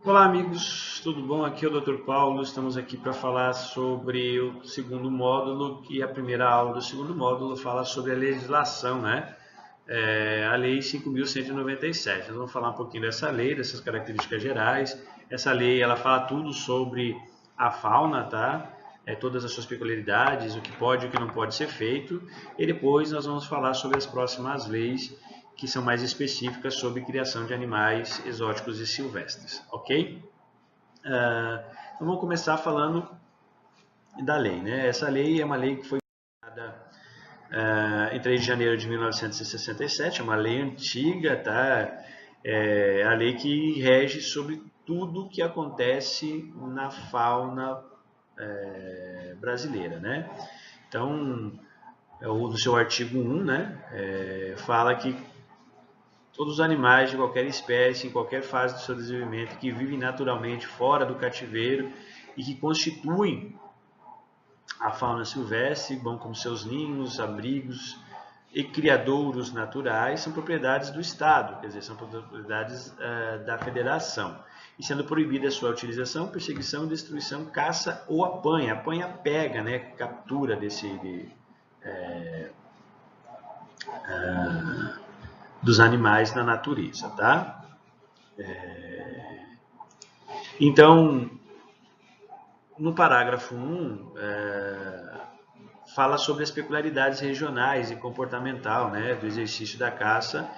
Olá amigos, tudo bom? Aqui é o Dr. Paulo, estamos aqui para falar sobre o segundo módulo e a primeira aula do segundo módulo fala sobre a legislação, né? A Lei 5.197. Nós vamos falar um pouquinho dessa lei, dessas características gerais. Essa lei, ela fala tudo sobre a fauna, tá? Todas as suas peculiaridades, o que pode e o que não pode ser feito. E depois nós vamos falar sobre as próximas leis que são mais específicas sobre criação de animais exóticos e silvestres, ok? Então vamos começar falando da lei, né? Essa lei é uma lei que foi criada em 3 de janeiro de 1967, é uma lei antiga, tá? É a lei que rege sobre tudo que acontece na fauna brasileira, né? Então, no seu artigo 1, né, fala que todos os animais de qualquer espécie, em qualquer fase do seu desenvolvimento, que vivem naturalmente fora do cativeiro e que constituem a fauna silvestre, bom como seus ninhos, abrigos e criadouros naturais, são propriedades do Estado, quer dizer, são propriedades da Federação. E sendo proibida a sua utilização, perseguição, destruição, caça ou apanha. Apanha pega, né, captura dos animais na natureza, tá? Então, no parágrafo 1, fala sobre as peculiaridades regionais e comportamental, né, do exercício da caça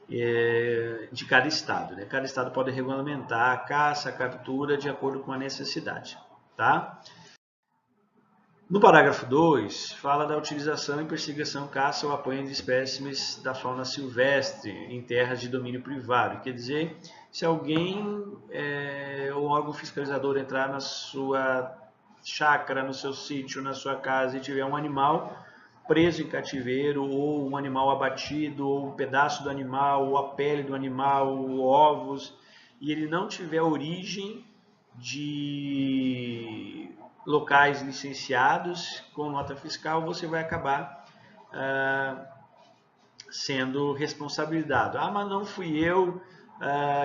de cada estado, né? Cada estado pode regulamentar a caça, a captura de acordo com a necessidade, tá? No parágrafo 2, fala da utilização e perseguição, caça ou apanho de espécimes da fauna silvestre em terras de domínio privado. Quer dizer, se alguém ou órgão fiscalizador entrar na sua chácara, no seu sítio, na sua casa e tiver um animal preso em cativeiro, ou um animal abatido, ou um pedaço do animal, ou a pele do animal, ou ovos, e ele não tiver origem de locais licenciados com nota fiscal, você vai acabar sendo responsabilizado. Ah, mas não fui eu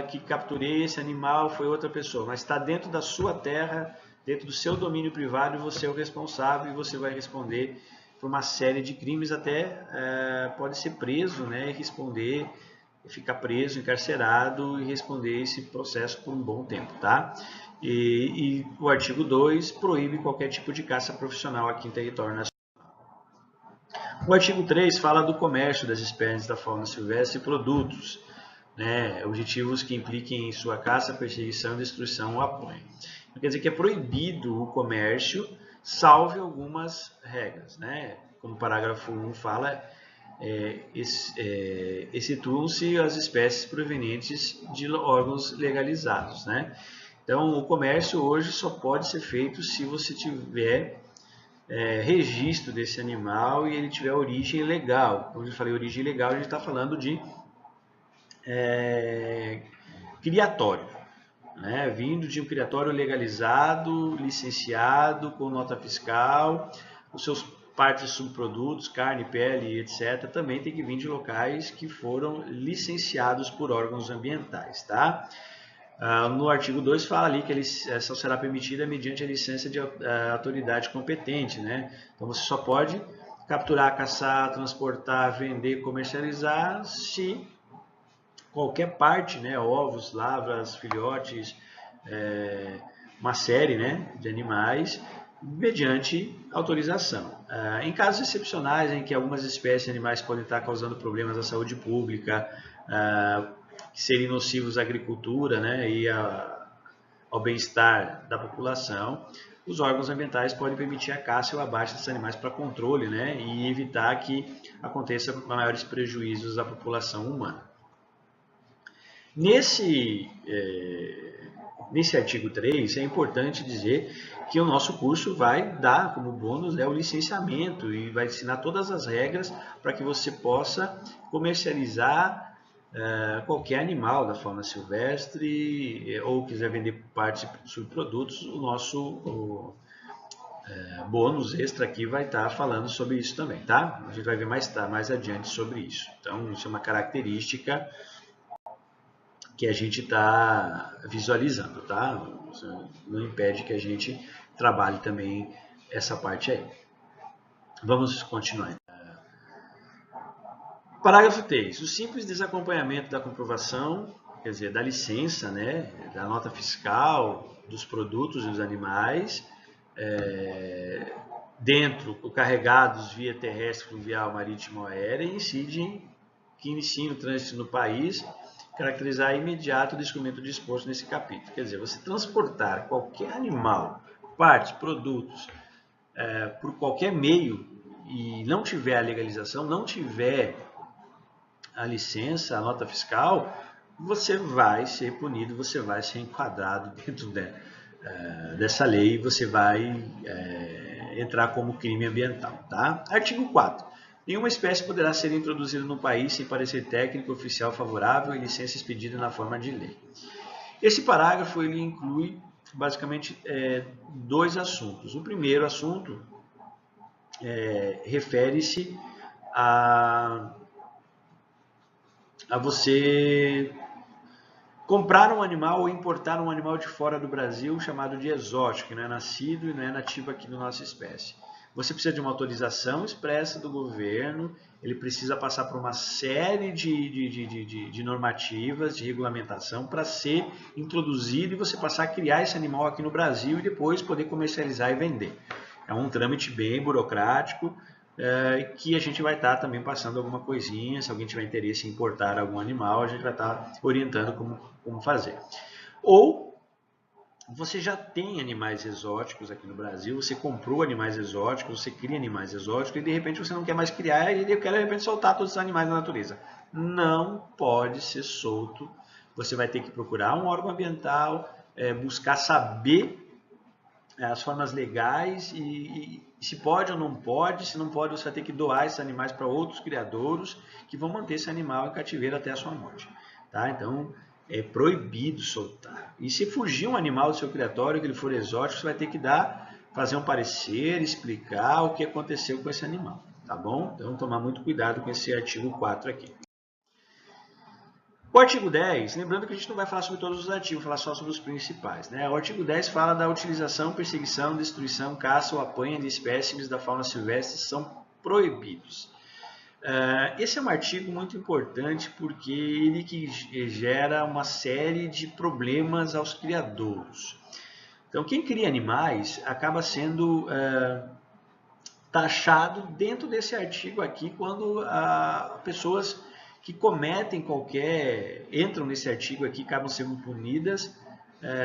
que capturei esse animal, foi outra pessoa. Mas está dentro da sua terra, dentro do seu domínio privado, e você é o responsável e você vai responder por uma série de crimes, até pode ser preso, né, e responder, ficar preso, encarcerado e responder esse processo por um bom tempo, tá? E o artigo 2 proíbe qualquer tipo de caça profissional aqui em território nacional. O artigo 3 fala do comércio das espécies da fauna silvestre e produtos, né, objetivos que impliquem em sua caça, perseguição, destruição ou apanho. Então, quer dizer que é proibido o comércio, salvo algumas regras, né? Como o parágrafo 1 fala, excetuam-se as espécies provenientes de órgãos legalizados, né? Então, o comércio hoje só pode ser feito se você tiver registro desse animal e ele tiver origem legal. Quando eu falei origem legal, a gente está falando de criatório, né? Vindo de um criatório legalizado, licenciado, com nota fiscal, os seus partes de subprodutos, carne, pele, etc., também tem que vir de locais que foram licenciados por órgãos ambientais, tá? No artigo 2 fala ali que a licença será permitida mediante a licença de autoridade competente, né? Então você só pode capturar, caçar, transportar, vender, comercializar se qualquer parte, né, ovos, lavras, filhotes, uma série, né, de animais, mediante autorização. Em casos excepcionais em que algumas espécies de animais podem estar causando problemas à saúde pública, que serem nocivos à agricultura, né, e ao bem-estar da população, os órgãos ambientais podem permitir a caça ou abate desses animais para controle, né, e evitar que aconteça maiores prejuízos à população humana. Nesse artigo 3, é importante dizer que o nosso curso vai dar como bônus o licenciamento e vai ensinar todas as regras para que você possa comercializar qualquer animal da fauna silvestre ou quiser vender partes de subprodutos. O nosso bônus extra aqui vai estar falando sobre isso também, tá? A gente vai ver mais adiante sobre isso. Então, isso é uma característica que a gente está visualizando, tá? Isso não impede que a gente trabalhe também essa parte aí. Vamos continuar. Parágrafo 3. O simples desacompanhamento da comprovação, quer dizer, da licença, né, da nota fiscal, dos produtos e dos animais, dentro, carregados via terrestre, fluvial, marítimo ou aérea, que iniciem o trânsito no país, caracterizar imediato o descobrimento disposto nesse capítulo. Quer dizer, você transportar qualquer animal, partes, produtos, por qualquer meio e não tiver a legalização, não tiver a licença, a nota fiscal, você vai ser punido, você vai ser enquadrado dentro dessa lei, você vai entrar como crime ambiental. Tá? Artigo 4. Nenhuma espécie poderá ser introduzida no país sem parecer técnico oficial favorável e licença expedida na forma de lei. Esse parágrafo ele inclui basicamente dois assuntos. O primeiro assunto refere-se a você comprar um animal ou importar um animal de fora do Brasil chamado de exótico, que não é nascido e não é nativo aqui da nossa espécie. Você precisa de uma autorização expressa do governo, ele precisa passar por uma série de normativas, de regulamentação para ser introduzido e você passar a criar esse animal aqui no Brasil e depois poder comercializar e vender. É um trâmite bem burocrático, que a gente vai estar também passando alguma coisinha, se alguém tiver interesse em importar algum animal, a gente vai estar orientando como fazer. Ou você já tem animais exóticos aqui no Brasil, você comprou animais exóticos, você cria animais exóticos e de repente você não quer mais criar e quer de repente soltar todos os animais na natureza. Não pode ser solto, você vai ter que procurar um órgão ambiental, buscar saber as formas legais e se pode ou não pode, se não pode você vai ter que doar esses animais para outros criadouros que vão manter esse animal em cativeiro até a sua morte. Tá? Então é proibido soltar. E se fugir um animal do seu criatório, que ele for exótico, você vai ter que fazer um parecer, explicar o que aconteceu com esse animal. Tá bom? Então tomar muito cuidado com esse artigo 4 aqui. O artigo 10, lembrando que a gente não vai falar sobre todos os artigos, vai falar só sobre os principais. Né? O artigo 10 fala da utilização, perseguição, destruição, caça ou apanha de espécimes da fauna silvestre são proibidos. Esse é um artigo muito importante porque ele que gera uma série de problemas aos criadouros. Então, quem cria animais acaba sendo taxado dentro desse artigo aqui quando pessoas que cometem entram nesse artigo aqui, acabam sendo punidas,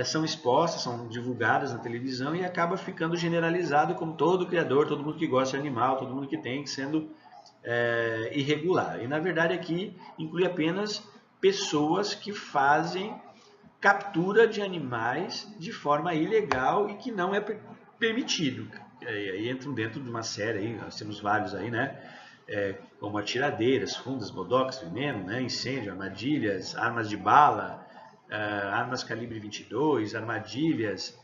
são expostas, são divulgadas na televisão e acaba ficando generalizado como todo criador, todo mundo que gosta de animal, todo mundo que tem, sendo irregular. E na verdade aqui inclui apenas pessoas que fazem captura de animais de forma ilegal e que não é permitido. Aí entram dentro de uma série, aí, nós temos vários aí, né? Como atiradeiras, fundas, bodoques, veneno, né? Incêndio, armadilhas, armas de bala, armas calibre 22, armadilhas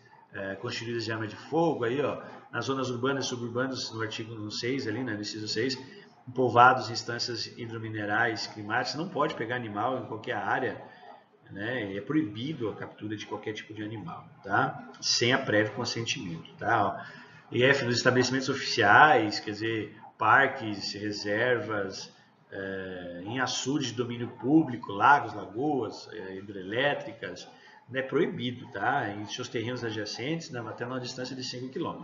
constituídas de arma de fogo, aí, ó, nas zonas urbanas e suburbanas, no artigo 6, ali, né, no inciso 6, povoados, instâncias hidrominerais, climáticas, não pode pegar animal em qualquer área, né? É proibido a captura de qualquer tipo de animal, tá? Sem a prévio consentimento, tá? EF nos estabelecimentos oficiais, quer dizer, parques, reservas, em açudes de domínio público, lagos, lagoas, hidrelétricas, é proibido, tá? Em seus terrenos adjacentes, até uma distância de 5 km.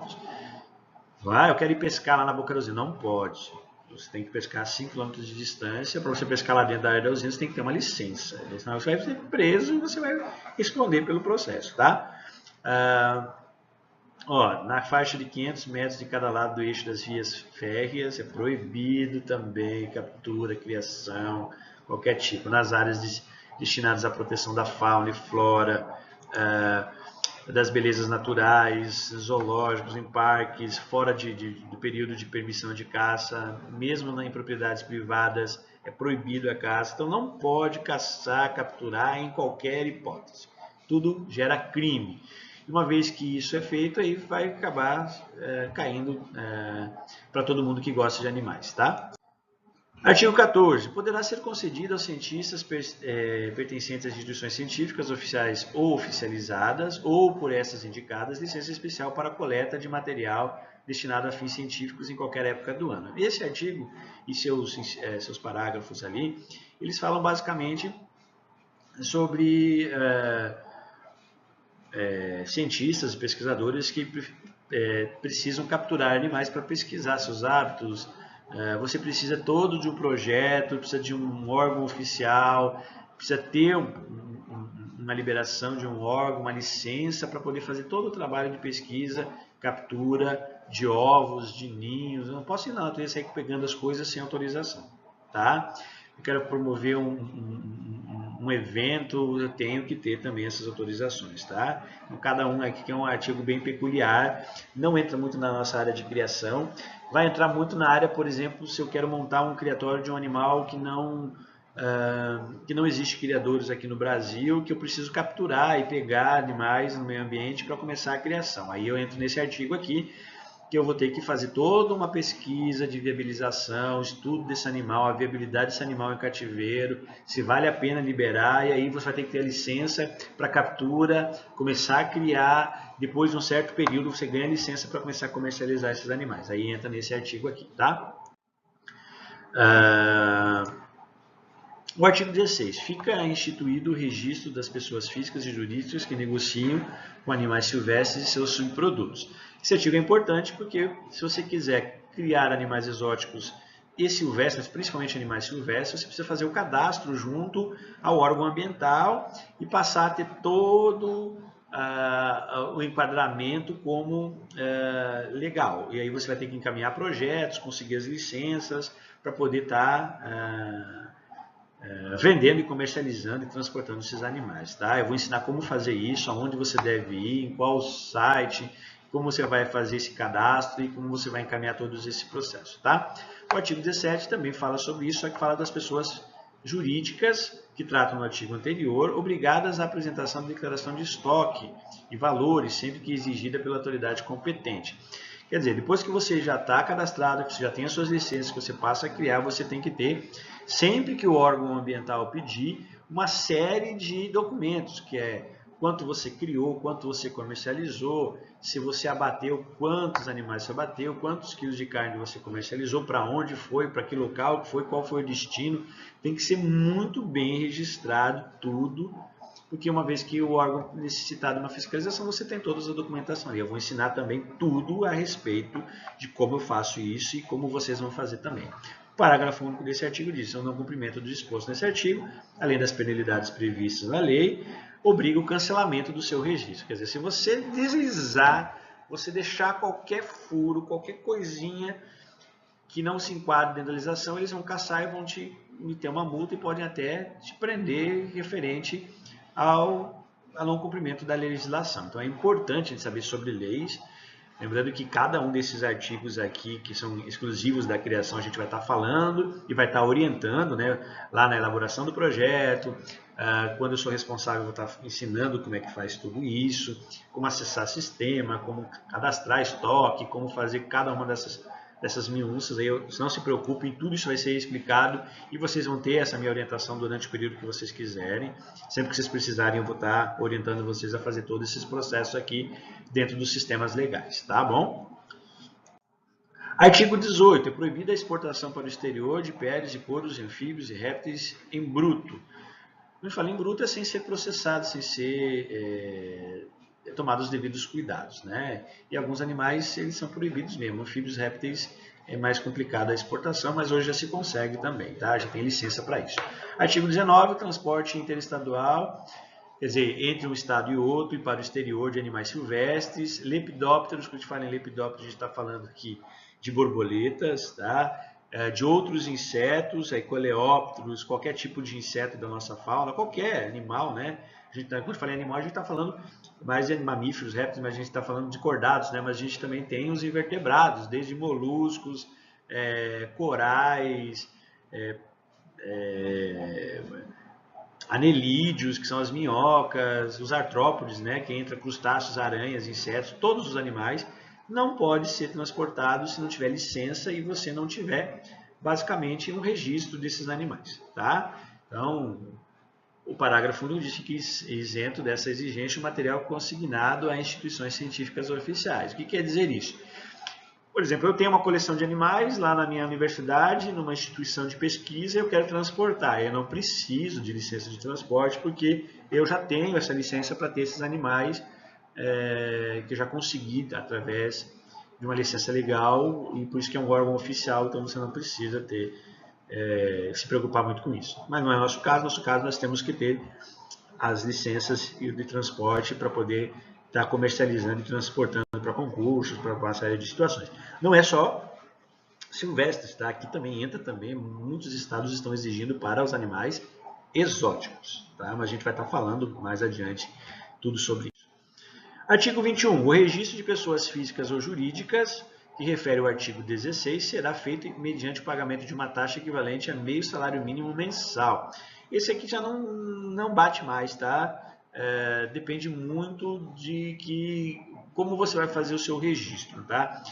Eu quero ir pescar lá na boca da usina. Não pode. Você tem que pescar a 5 km de distância. Para você pescar lá dentro da área da usina, você tem que ter uma licença. Senão você vai ser preso e você vai responder pelo processo, tá? Na faixa de 500 metros de cada lado do eixo das vias férreas, é proibido também captura, criação, qualquer tipo. Nas áreas destinadas à proteção da fauna e flora, das belezas naturais, zoológicos, em parques, fora do período de permissão de caça, mesmo em propriedades privadas, é proibido a caça. Então não pode caçar, capturar em qualquer hipótese. Tudo gera crime. Uma vez que isso é feito, aí vai acabar caindo para todo mundo que gosta de animais, tá? Artigo 14. Poderá ser concedido aos cientistas pertencentes às instituições científicas oficiais ou oficializadas, ou por essas indicadas, licença especial para a coleta de material destinado a fins científicos em qualquer época do ano. Esse artigo e seus parágrafos ali, eles falam basicamente sobre cientistas e pesquisadores que precisam capturar animais para pesquisar seus hábitos. Você precisa todo de um projeto, precisa de um órgão oficial, precisa ter uma liberação de um órgão, uma licença para poder fazer todo o trabalho de pesquisa, captura de ovos, de ninhos. Eu não posso ir na natureza sair pegando as coisas sem autorização, tá? Eu quero promover um evento, eu tenho que ter também essas autorizações, tá? Então, cada um aqui que é um artigo bem peculiar, não entra muito na nossa área de criação, vai entrar muito na área, por exemplo, se eu quero montar um criatório de um animal que não existe criadores aqui no Brasil, que eu preciso capturar e pegar animais no meio ambiente para começar a criação. Aí eu entro nesse artigo aqui, que eu vou ter que fazer toda uma pesquisa de viabilização, estudo desse animal, a viabilidade desse animal em cativeiro, se vale a pena liberar, e aí você vai ter que ter a licença para captura, começar a criar, depois de um certo período você ganha a licença para começar a comercializar esses animais. Aí entra nesse artigo aqui, tá? O artigo 16. Fica instituído o registro das pessoas físicas e jurídicas que negociam com animais silvestres e seus subprodutos. Esse artigo é importante porque se você quiser criar animais exóticos e silvestres, principalmente animais silvestres, você precisa fazer o cadastro junto ao órgão ambiental e passar a ter todo o enquadramento como legal. E aí você vai ter que encaminhar projetos, conseguir as licenças para poder estar vendendo e comercializando e transportando esses animais, tá? Eu vou ensinar como fazer isso, aonde você deve ir, em qual site, como você vai fazer esse cadastro e como você vai encaminhar todos esse processo, tá? O artigo 17 também fala sobre isso, só que fala das pessoas jurídicas que tratam no artigo anterior, obrigadas à apresentação de declaração de estoque e valores, sempre que exigida pela autoridade competente. Quer dizer, depois que você já está cadastrado, que você já tem as suas licenças, que você passa a criar, você tem que ter, sempre que o órgão ambiental pedir, uma série de documentos, que é quanto você criou, quanto você comercializou, se você abateu, quantos animais você abateu, quantos quilos de carne você comercializou, para onde foi, para que local foi, qual foi o destino. Tem que ser muito bem registrado tudo, porque uma vez que o órgão necessitar de uma fiscalização, você tem toda a documentação. E eu vou ensinar também tudo a respeito de como eu faço isso e como vocês vão fazer também. O parágrafo único desse artigo diz: o não cumprimento do disposto nesse artigo, além das penalidades previstas na lei, obriga o cancelamento do seu registro. Quer dizer, se você deslizar, você deixar qualquer furo, qualquer coisinha que não se enquadre dentro da legislação, eles vão caçar e vão te meter uma multa e podem até te prender referente ao não cumprimento da legislação. Então é importante a gente saber sobre leis, lembrando que cada um desses artigos aqui, que são exclusivos da criação, a gente vai estar falando e vai estar orientando, né, lá na elaboração do projeto. Quando eu sou responsável, eu vou estar ensinando como é que faz tudo isso, como acessar sistema, como cadastrar estoque, como fazer cada uma dessas minúcias. Aí, não se preocupem, tudo isso vai ser explicado e vocês vão ter essa minha orientação durante o período que vocês quiserem. Sempre que vocês precisarem, eu vou estar orientando vocês a fazer todos esses processos aqui dentro dos sistemas legais, tá bom? Artigo 18. É proibida a exportação para o exterior de peles de couros, anfíbios e répteis em bruto. Quando eu falo em bruto, é sem ser processado, sem ser tomados os devidos cuidados, né? E alguns animais, eles são proibidos mesmo. Anfíbios, répteis, é mais complicada a exportação, mas hoje já se consegue também, tá? Já tem licença para isso. Artigo 19, transporte interestadual, quer dizer, entre um estado e outro e para o exterior de animais silvestres. Lepidópteros, quando a gente fala em lepidópteros, a gente está falando aqui de borboletas, tá? De outros insetos, coleópteros, qualquer tipo de inseto da nossa fauna, qualquer animal, né? Quando eu falei animal, a gente está falando mais de mamíferos, répteis, mas a gente está falando de cordados, né? Mas a gente também tem os invertebrados, desde moluscos, corais, anelídeos, que são as minhocas, os artrópodes, né? Que entra crustáceos, aranhas, insetos, todos os animais não pode ser transportado se não tiver licença e você não tiver basicamente um registro desses animais, tá? Então, o parágrafo 1 diz que é isento dessa exigência o material consignado a instituições científicas oficiais. O que quer dizer isso? Por exemplo, eu tenho uma coleção de animais lá na minha universidade, numa instituição de pesquisa, e eu quero transportar. Eu não preciso de licença de transporte, porque eu já tenho essa licença para ter esses animais que eu já consegui através de uma licença legal, e por isso que é um órgão oficial, então você não precisa se preocupar muito com isso. Mas não é nosso caso. No nosso caso, nós temos que ter as licenças de transporte para poder estar comercializando e transportando para concursos, para uma série de situações. Não é só silvestres, tá? Aqui também entra muitos estados estão exigindo para os animais exóticos, tá? Mas a gente vai estar falando mais adiante tudo sobre isso. Artigo 21. O registro de pessoas físicas ou jurídicas, que refere ao artigo 16, será feito mediante o pagamento de uma taxa equivalente a meio salário mínimo mensal. Esse aqui já não bate mais, tá? Depende muito de como você vai fazer o seu registro, tá?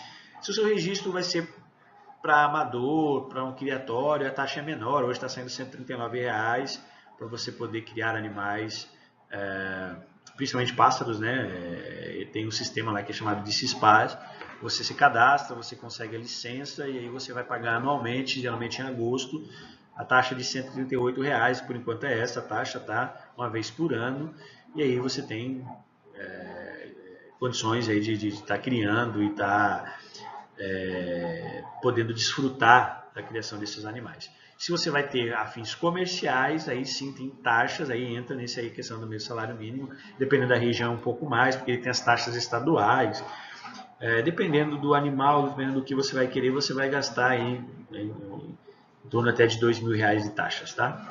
Se o seu registro vai ser para amador, para um criatório, a taxa é menor. Hoje está saindo R$ 139 para você poder criar animais, principalmente pássaros, né? Tem um sistema lá que é chamado de CISPAS. Você se cadastra, você consegue a licença e aí você vai pagar anualmente, geralmente em agosto, a taxa de R$ 138, por enquanto é essa a taxa, tá? Uma vez por ano, e aí você tem condições aí de estar criando e estar podendo desfrutar da criação desses animais. Se você vai ter a fins comerciais, aí sim tem taxas, aí entra nesse aí questão do meio salário mínimo, dependendo da região um pouco mais, porque ele tem as taxas estaduais. Dependendo do animal, dependendo do que você vai querer, você vai gastar aí em torno até de R$ 2.000 de taxas, tá?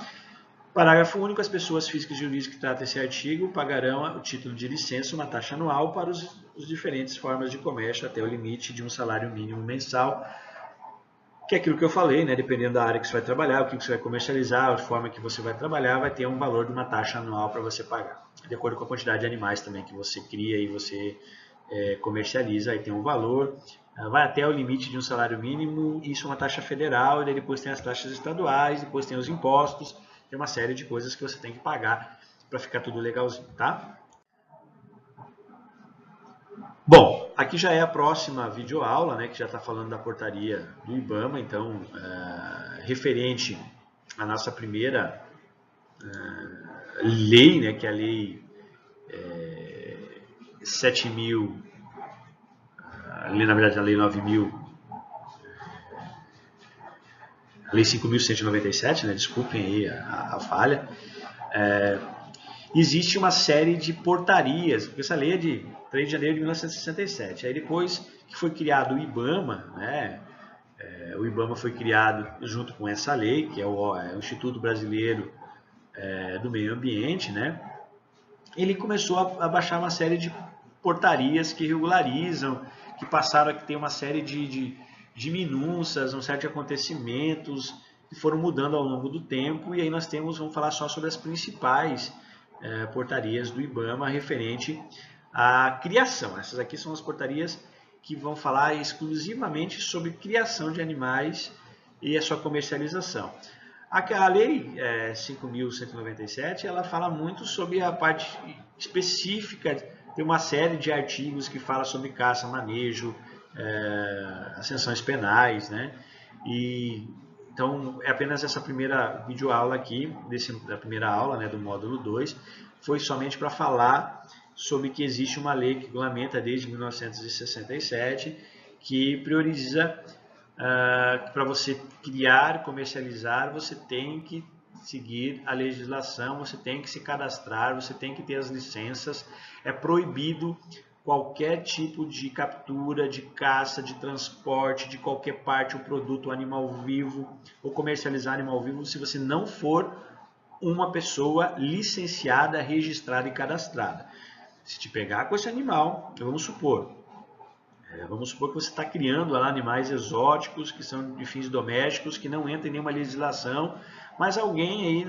Parágrafo único. As pessoas físicas e jurídicas que tratam esse artigo pagarão o título de licença uma taxa anual para os diferentes formas de comércio até o limite de um salário mínimo mensal, que é aquilo que eu falei, né? Dependendo da área que você vai trabalhar, o que você vai comercializar, a forma que você vai trabalhar, vai ter um valor de uma taxa anual para você pagar, de acordo com a quantidade de animais também que você cria e você comercializa, aí tem um valor, vai até o limite de um salário mínimo, isso é uma taxa federal, e daí depois tem as taxas estaduais, depois tem os impostos, tem uma série de coisas que você tem que pagar para ficar tudo legalzinho, tá? Bom, aqui já é a próxima videoaula, né, que já está falando da portaria do IBAMA, então, referente à nossa primeira lei, né, que é a lei 7.000, na verdade a lei 9.000, a lei 5.197, né, desculpem aí a falha. Existe uma série de portarias, porque essa lei é de 3 de janeiro de 1967. Aí depois que foi criado o IBAMA, né, o IBAMA foi criado junto com essa lei, que é o Instituto Brasileiro do Meio Ambiente, né, ele começou a baixar uma série de portarias que regularizam, que passaram a ter uma série de minúcias, um certo de acontecimentos que foram mudando ao longo do tempo, e aí nós vamos falar só sobre as principais portarias do IBAMA referente à criação. Essas aqui são as portarias que vão falar exclusivamente sobre criação de animais e a sua comercialização. A lei 5.197, ela fala muito sobre a parte específica, tem uma série de artigos que fala sobre caça, manejo, as sanções penais, né? Então, é apenas essa primeira videoaula aqui, da primeira aula, né, do módulo 2, foi somente para falar sobre que existe uma lei que regulamenta desde 1967, que prioriza para você criar, comercializar, você tem que seguir a legislação, você tem que se cadastrar, você tem que ter as licenças, é proibido qualquer tipo de captura, de caça, de transporte, de qualquer parte ou produto animal vivo ou comercializar animal vivo se você não for uma pessoa licenciada, registrada e cadastrada. Se te pegar com esse animal, vamos supor que você está criando lá animais exóticos que são de fins domésticos, que não entram em nenhuma legislação, mas alguém aí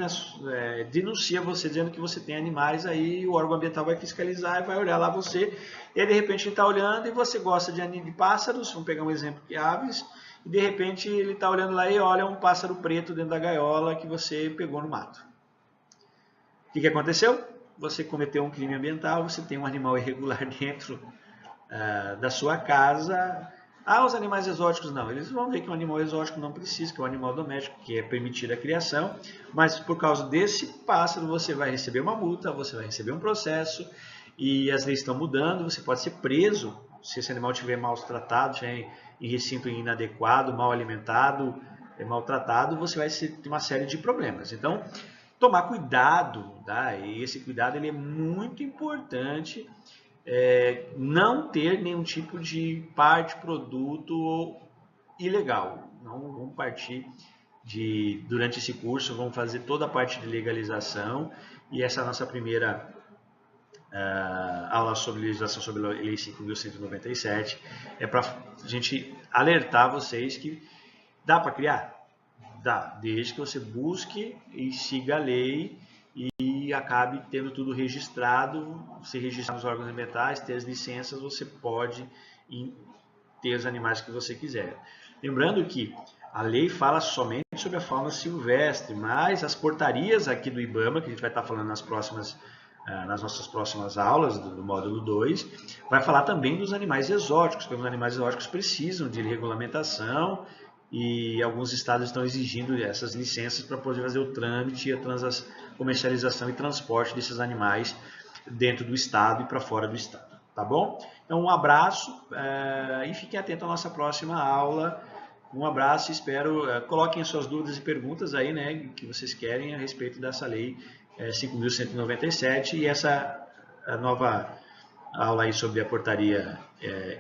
denuncia você dizendo que você tem animais, aí o órgão ambiental vai fiscalizar e vai olhar lá você, e aí de repente ele está olhando e você gosta de pássaros, vamos pegar um exemplo de aves, e de repente ele está olhando lá e olha um pássaro preto dentro da gaiola que você pegou no mato. O que aconteceu? Você cometeu um crime ambiental, você tem um animal irregular dentro da sua casa. Os animais exóticos não, eles vão ver que um animal exótico não precisa, que é um animal doméstico, que é permitida a criação, mas por causa desse pássaro você vai receber uma multa, você vai receber um processo, e as leis estão mudando, você pode ser preso se esse animal estiver maltratado, estiver em recinto inadequado, mal alimentado, maltratado, você vai ter uma série de problemas. Então, tomar cuidado, tá? E esse cuidado ele é muito importante. Não ter nenhum tipo de parte, produto ilegal. Não vamos partir durante esse curso, vamos fazer toda a parte de legalização, e essa é a nossa primeira aula sobre legislação sobre a Lei 5.197, é para a gente alertar vocês que dá para criar? Dá, desde que você busque e siga a lei e acabe tendo tudo registrado, se registrar nos órgãos ambientais, ter as licenças, você pode ter os animais que você quiser. Lembrando que a lei fala somente sobre a fauna silvestre, mas as portarias aqui do IBAMA, que a gente vai estar falando nas nossas próximas aulas do módulo 2, vai falar também dos animais exóticos, porque os animais exóticos precisam de regulamentação, e alguns estados estão exigindo essas licenças para poder fazer o trâmite, a comercialização e transporte desses animais dentro do estado e para fora do estado, tá bom? Então um abraço e fiquem atentos à nossa próxima aula. Um abraço e espero, coloquem as suas dúvidas e perguntas aí, né, que vocês querem a respeito dessa lei 5.197 e essa nova aula aí sobre a portaria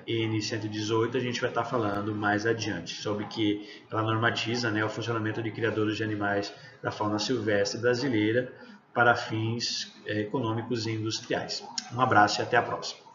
N118, a gente vai estar falando mais adiante sobre que ela normatiza, né, o funcionamento de criadouros de animais da fauna silvestre brasileira para fins econômicos e industriais. Um abraço e até a próxima.